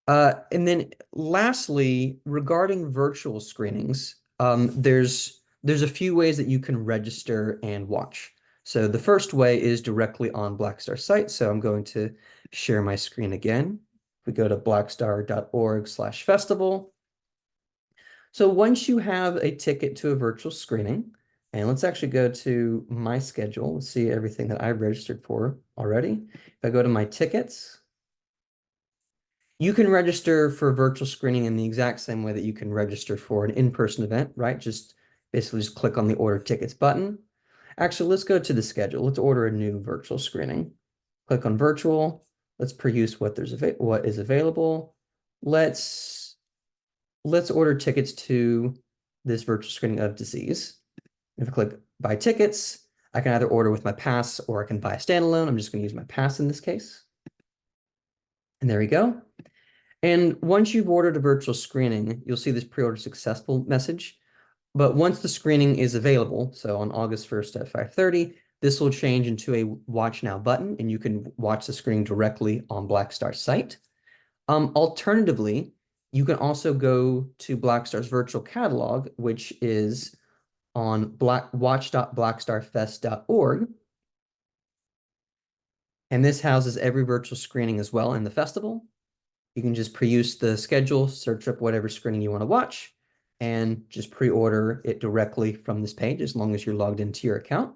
And then lastly, regarding virtual screenings, there's a few ways that you can register and watch. So the first way is directly on Blackstar's site. So I'm going to share my screen again. We go to blackstar.org/festival. So once you have a ticket to a virtual screening, and let's actually go to my schedule, let's see everything that I've registered for already. If I go to my tickets, you can register for virtual screening in the exact same way that you can register for an in-person event, right? Just basically just click on the order tickets button. Actually, let's go to the schedule. Let's order a new virtual screening. Click on virtual. Let's peruse what what is available. Let's order tickets to this virtual screening of Disease. If I click buy tickets, I can either order with my pass or I can buy a standalone. I'm just going to use my pass in this case. And there we go. And once you've ordered a virtual screening, you'll see this pre-order successful message. But once the screening is available, so on August 1st at 5:30, this will change into a Watch Now button, and you can watch the screening directly on Blackstar's site. Alternatively, you can also go to Blackstar's virtual catalog, which is on watch.blackstarfest.org. And this houses every virtual screening as well in the festival. You can just peruse the schedule, search up whatever screening you want to watch, and just pre-order it directly from this page as long as you're logged into your account.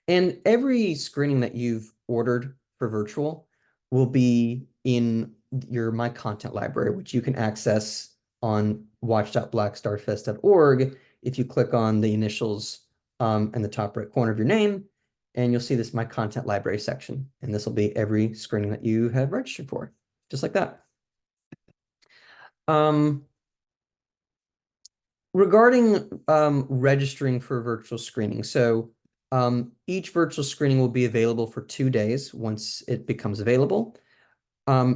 And every screening that you've ordered for virtual will be in your My Content library, which you can access on watch.blackstarfest.org if you click on the initials in the top right corner of your name, and you'll see this My Content library section. And this will be every screening that you have registered for, just like that. Regarding registering for virtual screening, so each virtual screening will be available for 2 days once it becomes available.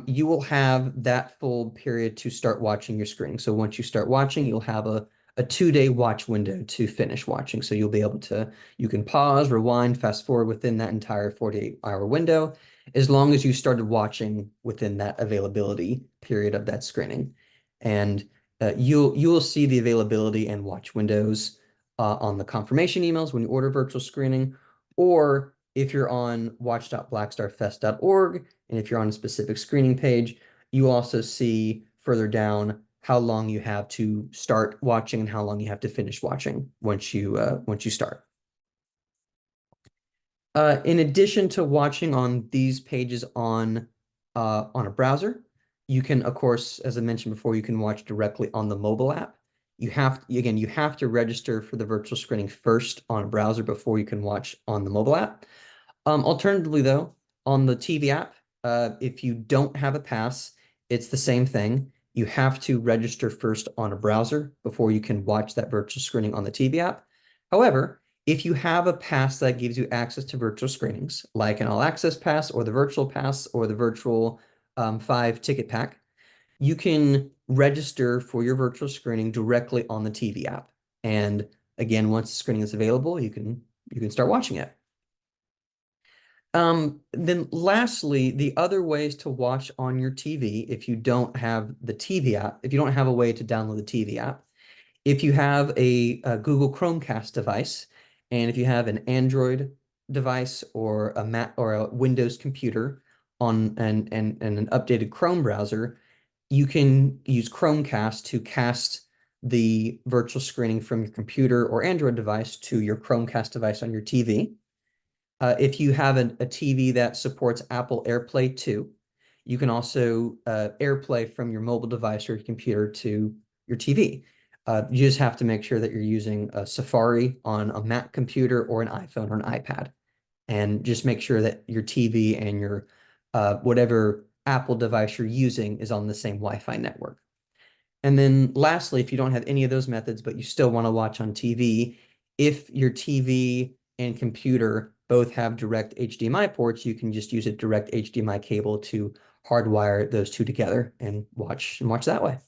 You will have that full period to start watching your screening. So once you start watching, you'll have a 2-day watch window to finish watching. So you'll be able to, you can pause, rewind, fast forward within that entire 48-hour window, as long as you started watching within that availability period of that screening. And you will see the availability and watch windows on the confirmation emails when you order virtual screening, or if you're on watch.blackstarfest.org, and if you're on a specific screening page, you also see further down how long you have to start watching and how long you have to finish watching once you start. In addition to watching on these pages on a browser, you can, of course, as I mentioned before, you can watch directly on the mobile app. You have to register for the virtual screening first on a browser before you can watch on the mobile app. Alternatively, though, on the TV app, if you don't have a pass, it's the same thing. You have to register first on a browser before you can watch that virtual screening on the TV app. However, if you have a pass that gives you access to virtual screenings, like an all access pass or the virtual pass or the virtual 5 ticket pack, you can register for your virtual screening directly on the TV app. And again, once the screening is available, you can start watching it. Then lastly, the other ways to watch on your TV, if you don't have the TV app, if you don't have a way to download the TV app, if you have a Google Chromecast device, and if you have an Android device or a Mac or a Windows computer on and an updated Chrome browser, you can use Chromecast to cast the virtual screening from your computer or Android device to your Chromecast device on your TV. If you have a TV that supports Apple AirPlay 2, you can also AirPlay from your mobile device or your computer to your TV. You just have to make sure that you're using a Safari on a Mac computer or an iPhone or an iPad. And just make sure that your TV and your whatever Apple device you're using is on the same Wi-Fi network. And then lastly, if you don't have any of those methods, but you still want to watch on TV, if your TV and computer both have direct HDMI ports, you can just use a direct HDMI cable to hardwire those two together and watch that way.